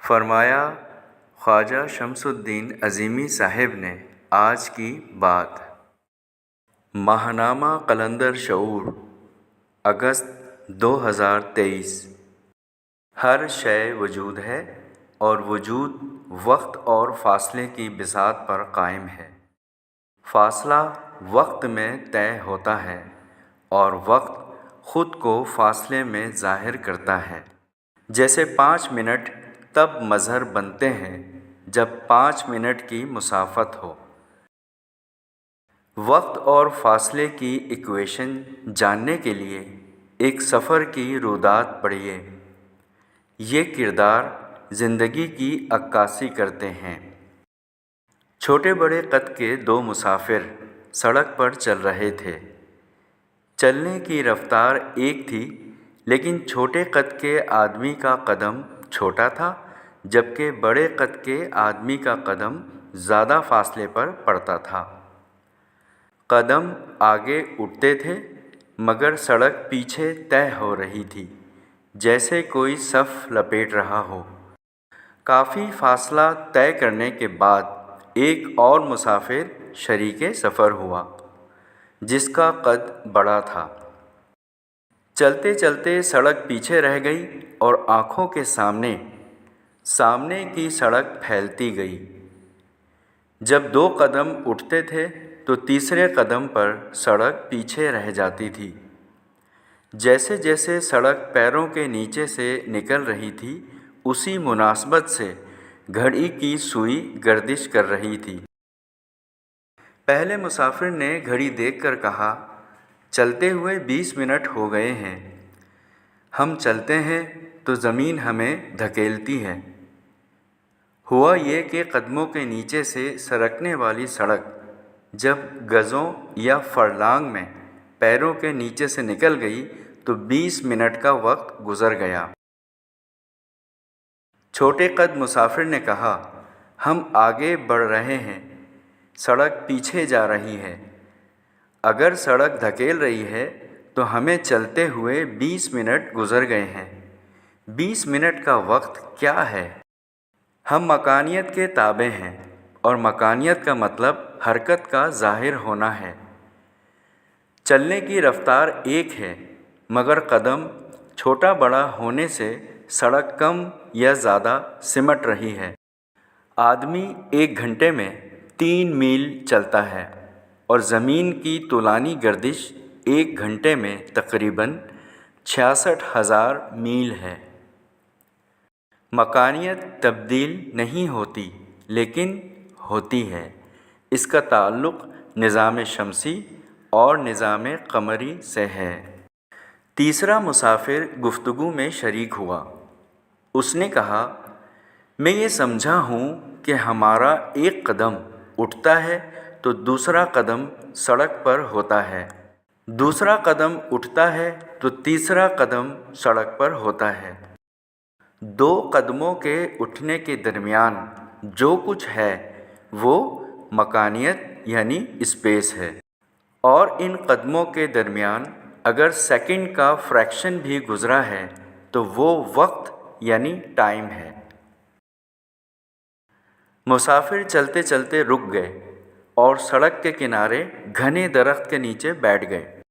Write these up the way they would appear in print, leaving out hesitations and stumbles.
فرمایا خواجہ شمس الدین عظیمی صاحب نے آج کی بات۔ ماہنامہ قلندر شعور، اگست 2023۔ ہر شے وجود ہے اور وجود وقت اور فاصلے کی بساط پر قائم ہے۔ فاصلہ وقت میں طے ہوتا ہے اور وقت خود کو فاصلے میں ظاہر کرتا ہے۔ جیسے 5 منٹ تب مظہر بنتے ہیں جب 5 منٹ کی مسافت ہو۔ وقت اور فاصلے کی ایکویشن جاننے کے لیے ایک سفر کی رودات پڑھیے۔ یہ کردار زندگی کی عکاسی کرتے ہیں۔ چھوٹے بڑے قد کے 2 مسافر سڑک پر چل رہے تھے۔ چلنے کی رفتار ایک تھی، لیکن چھوٹے قد کے آدمی کا قدم چھوٹا تھا جبکہ بڑے قد کے آدمی کا قدم زیادہ فاصلے پر پڑتا تھا۔ قدم آگے اٹھتے تھے مگر سڑک پیچھے طے ہو رہی تھی، جیسے کوئی صف لپیٹ رہا ہو۔ کافی فاصلہ طے کرنے کے بعد ایک اور مسافر شریک سفر ہوا جس کا قد بڑا تھا۔ چلتے چلتے سڑک پیچھے رہ گئی اور آنکھوں کے سامنے کی سڑک پھیلتی گئی۔ جب 2 قدم اٹھتے تھے تو تیسرے قدم پر سڑک پیچھے رہ جاتی تھی۔ جیسے جیسے سڑک پیروں کے نیچے سے نکل رہی تھی، اسی مناسبت سے گھڑی کی سوئی گردش کر رہی تھی۔ پہلے مسافر نے گھڑی دیکھ کر کہا، چلتے ہوئے 20 منٹ ہو گئے ہیں۔ ہم چلتے ہیں تو زمین ہمیں دھکیلتی ہے۔ ہوا یہ کہ قدموں کے نیچے سے سرکنے والی سڑک جب گزوں یا فرلانگ میں پیروں کے نیچے سے نکل گئی تو 20 منٹ کا وقت گزر گیا۔ چھوٹے قد مسافر نے کہا، ہم آگے بڑھ رہے ہیں، سڑک پیچھے جا رہی ہے۔ اگر سڑک دھکیل رہی ہے تو ہمیں چلتے ہوئے 20 منٹ گزر گئے ہیں۔ 20 منٹ کا وقت کیا ہے؟ ہم مکانیت کے تابع ہیں اور مکانیت کا مطلب حرکت کا ظاہر ہونا ہے۔ چلنے کی رفتار ایک ہے مگر قدم چھوٹا بڑا ہونے سے سڑک کم یا زیادہ سمٹ رہی ہے۔ آدمی 1 گھنٹے میں 3 میل چلتا ہے اور زمین کی طولانی گردش 1 گھنٹے میں تقریباً 66,000 میل ہے۔ مکانیت تبدیل نہیں ہوتی لیکن ہوتی ہے۔ اس کا تعلق نظام شمسی اور نظام قمری سے ہے۔ تیسرا مسافر گفتگو میں شریک ہوا۔ اس نے کہا، میں یہ سمجھا ہوں کہ ہمارا ایک قدم اٹھتا ہے تو دوسرا قدم سڑک پر ہوتا ہے، دوسرا قدم اٹھتا ہے تو تیسرا قدم سڑک پر ہوتا ہے۔ 2 قدموں کے اٹھنے کے درمیان جو کچھ ہے وہ مکانیت یعنی اسپیس ہے، اور ان قدموں کے درمیان اگر سیکنڈ کا فریکشن بھی گزرا ہے تو وہ وقت یعنی ٹائم ہے۔ مسافر چلتے چلتے رک گئے اور سڑک کے کنارے گھنے درخت کے نیچے بیٹھ گئے۔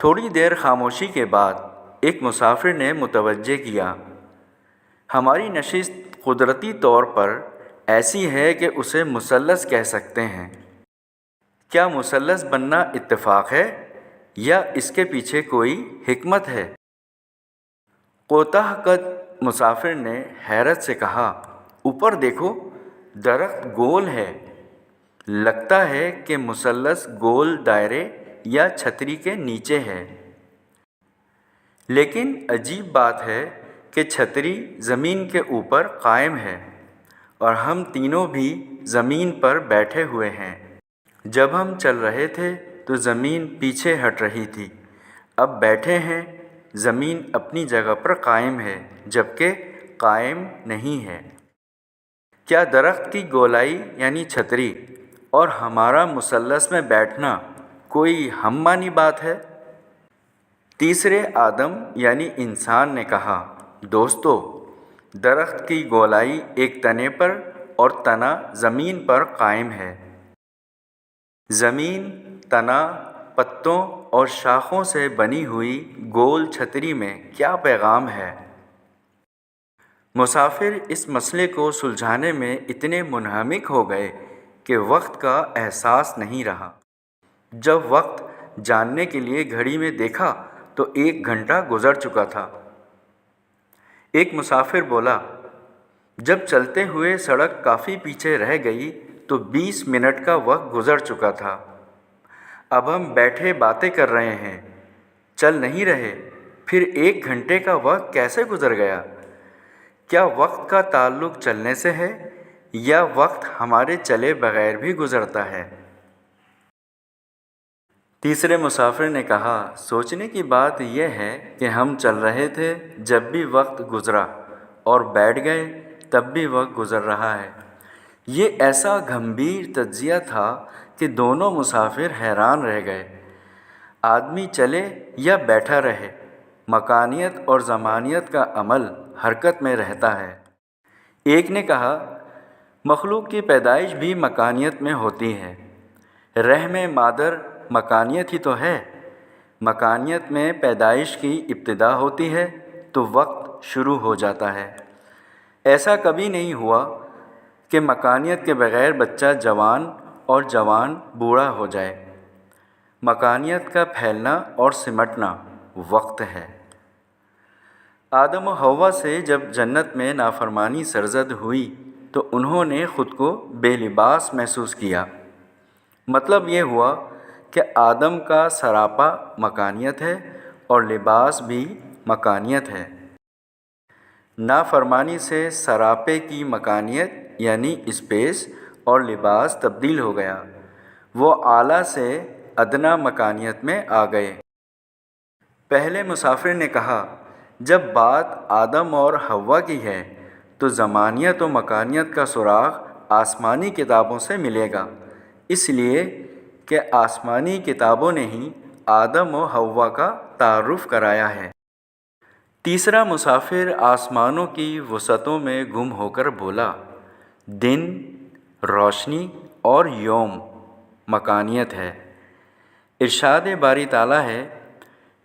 تھوڑی دیر خاموشی کے بعد ایک مسافر نے متوجہ کیا، ہماری نشست قدرتی طور پر ایسی ہے کہ اسے مثلث کہہ سکتے ہیں۔ کیا مثلث بننا اتفاق ہے یا اس کے پیچھے کوئی حکمت ہے؟ کوتاہ قد مسافر نے حیرت سے کہا، اوپر دیکھو، درخت گول ہے۔ لگتا ہے کہ مثلث گول دائرے یا چھتری کے نیچے ہے۔ لیکن عجیب بات ہے کہ چھتری زمین کے اوپر قائم ہے اور ہم تینوں بھی زمین پر بیٹھے ہوئے ہیں۔ جب ہم چل رہے تھے تو زمین پیچھے ہٹ رہی تھی، اب بیٹھے ہیں، زمین اپنی جگہ پر قائم ہے جبکہ قائم نہیں ہے۔ کیا درخت کی گولائی یعنی چھتری اور ہمارا مثلث میں بیٹھنا کوئی ہم مانی بات ہے؟ تیسرے آدم یعنی انسان نے کہا، دوستو، درخت کی گولائی ایک تنے پر اور تنا زمین پر قائم ہے۔ زمین، تنا، پتوں اور شاخوں سے بنی ہوئی گول چھتری میں کیا پیغام ہے؟ مسافر اس مسئلے کو سلجھانے میں اتنے منہمک ہو گئے کہ وقت کا احساس نہیں رہا۔ جب وقت جاننے کے لیے گھڑی میں دیکھا تو 1 گھنٹہ گزر چکا تھا۔ ایک مسافر بولا، جب چلتے ہوئے سڑک کافی پیچھے رہ گئی تو 20 منٹ کا وقت گزر چکا تھا۔ اب ہم بیٹھے باتیں کر رہے ہیں، چل نہیں رہے، پھر 1 گھنٹے کا وقت کیسے گزر گیا؟ کیا وقت کا تعلق چلنے سے ہے یا وقت ہمارے چلے بغیر بھی گزرتا ہے؟ تیسرے مسافر نے کہا، سوچنے کی بات یہ ہے کہ ہم چل رہے تھے جب بھی وقت گزرا اور بیٹھ گئے تب بھی وقت گزر رہا ہے۔ یہ ایسا گمبھیر تجزیہ تھا کہ دونوں مسافر حیران رہ گئے۔ آدمی چلے یا بیٹھا رہے، مکانیت اور زمانیت کا عمل حرکت میں رہتا ہے۔ ایک نے کہا، مخلوق کی پیدائش بھی مکانیت میں ہوتی ہے۔ رحم مادر مکانیت ہی تو ہے۔ مکانیت میں پیدائش کی ابتدا ہوتی ہے تو وقت شروع ہو جاتا ہے۔ ایسا کبھی نہیں ہوا کہ مکانیت کے بغیر بچہ جوان اور جوان بوڑھا ہو جائے۔ مکانیت کا پھیلنا اور سمٹنا وقت ہے۔ آدم و حوا سے جب جنت میں نافرمانی سرزد ہوئی تو انہوں نے خود کو بے لباس محسوس کیا۔ مطلب یہ ہوا کہ آدم کا سراپا مکانیت ہے اور لباس بھی مکانیت ہے۔ نافرمانی سے سراپے کی مکانیت یعنی اسپیس اور لباس تبدیل ہو گیا۔ وہ اعلیٰ سے ادنیٰ مکانیت میں آ گئے۔ پہلے مسافر نے کہا، جب بات آدم اور حوا کی ہے تو زمانیت و مکانیت کا سراغ آسمانی کتابوں سے ملے گا، اس لیے کہ آسمانی کتابوں نے ہی آدم و حوا کا تعارف کرایا ہے۔ تیسرا مسافر آسمانوں کی وسعتوں میں گم ہو کر بولا، دن، روشنی اور یوم مکانیت ہے۔ ارشاد باری تعالیٰ ہے،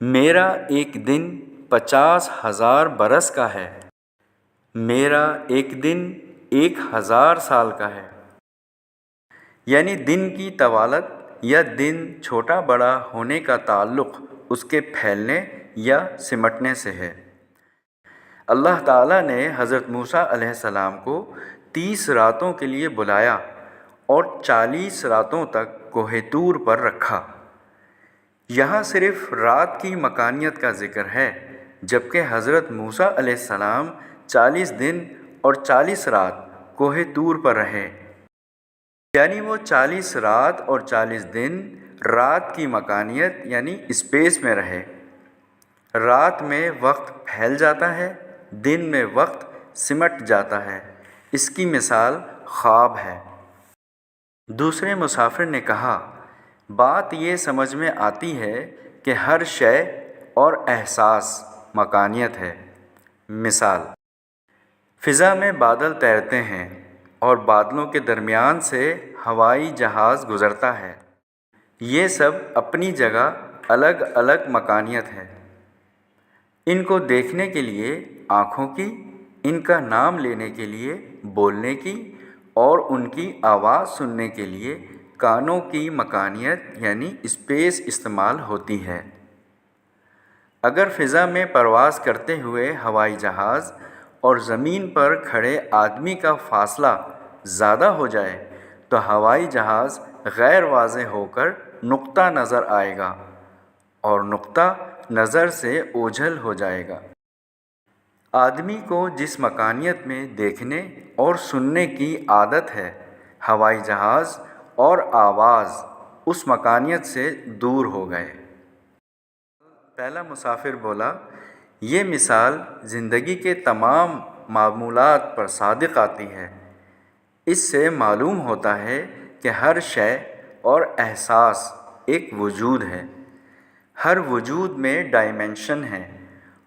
میرا ایک دن 50,000 برس کا ہے، میرا ایک دن 1,000 سال کا ہے۔ یعنی دن کی طوالت یا دن چھوٹا بڑا ہونے کا تعلق اس کے پھیلنے یا سمٹنے سے ہے۔ اللہ تعالیٰ نے حضرت موسیٰ علیہ السلام کو 30 راتوں کے لیے بلایا اور 40 راتوں تک کوہ طور پر رکھا۔ یہاں صرف رات کی مکانیت کا ذکر ہے، جبکہ حضرت موسیٰ علیہ السلام 40 دن اور 40 رات کوہ طور پر رہے، یعنی وہ 40 رات اور 40 دن رات کی مکانیت یعنی اسپیس میں رہے۔ رات میں وقت پھیل جاتا ہے، دن میں وقت سمٹ جاتا ہے۔ اس کی مثال خواب ہے۔ دوسرے مسافر نے کہا، بات یہ سمجھ میں آتی ہے کہ ہر شے اور احساس مکانیت ہے۔ مثال، فضا میں بادل تیرتے ہیں اور بادلوں کے درمیان سے ہوائی جہاز گزرتا ہے۔ یہ سب اپنی جگہ الگ الگ مکانیت ہے۔ ان کو دیکھنے کے لیے آنکھوں کی، ان کا نام لینے کے لیے بولنے کی اور ان کی آواز سننے کے لیے کانوں کی مکانیت یعنی اسپیس استعمال ہوتی ہے۔ اگر فضا میں پرواز کرتے ہوئے ہوائی جہاز اور زمین پر کھڑے آدمی کا فاصلہ زیادہ ہو جائے تو ہوائی جہاز غیر واضح ہو کر نقطہ نظر آئے گا اور نقطہ نظر سے اوجھل ہو جائے گا۔ آدمی کو جس مکانیت میں دیکھنے اور سننے کی عادت ہے، ہوائی جہاز اور آواز اس مکانیت سے دور ہو گئے۔ پہلا مسافر بولا، یہ مثال زندگی کے تمام معمولات پر صادق آتی ہے۔ اس سے معلوم ہوتا ہے کہ ہر شے اور احساس ایک وجود ہے۔ ہر وجود میں ڈائمینشن ہے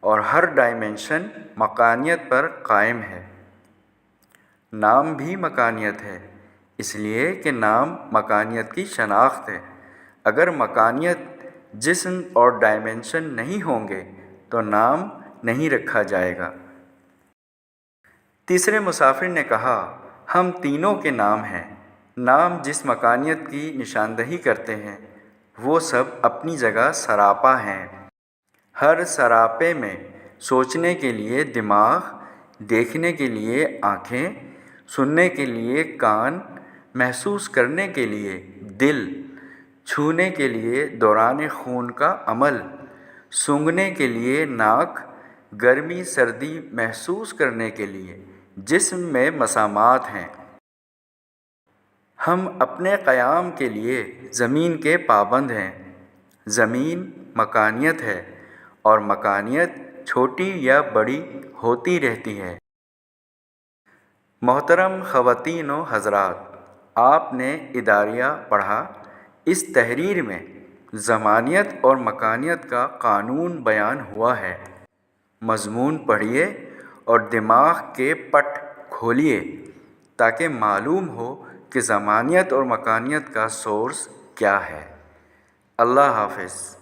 اور ہر ڈائمنشن مکانیت پر قائم ہے۔ نام بھی مکانیت ہے، اس لیے کہ نام مکانیت کی شناخت ہے۔ اگر مکانیت، جسم اور ڈائمنشن نہیں ہوں گے تو نام نہیں رکھا جائے گا۔ تیسرے مسافر نے کہا، ہم تینوں کے نام ہیں۔ نام جس مکانیت کی نشاندہی کرتے ہیں وہ سب اپنی جگہ سراپا ہیں۔ ہر سراپے میں سوچنے کے لیے دماغ، دیکھنے کے لیے آنکھیں، سننے کے لیے کان، محسوس کرنے کے لیے دل، چھونے کے لیے دوران خون کا عمل، سونگھنے کے لیے ناک، گرمی سردی محسوس کرنے کے لیے جسم میں مسامات ہیں۔ ہم اپنے قیام کے لیے زمین کے پابند ہیں۔ زمین مکانیت ہے اور مکانیت چھوٹی یا بڑی ہوتی رہتی ہے۔ محترم خواتین و حضرات، آپ نے اداریہ پڑھا۔ اس تحریر میں زمانیت اور مکانیت کا قانون بیان ہوا ہے۔ مضمون پڑھیے اور دماغ کے پٹ کھولیے تاکہ معلوم ہو کہ زمانیت اور مکانیت کا سورس کیا ہے۔ اللہ حافظ۔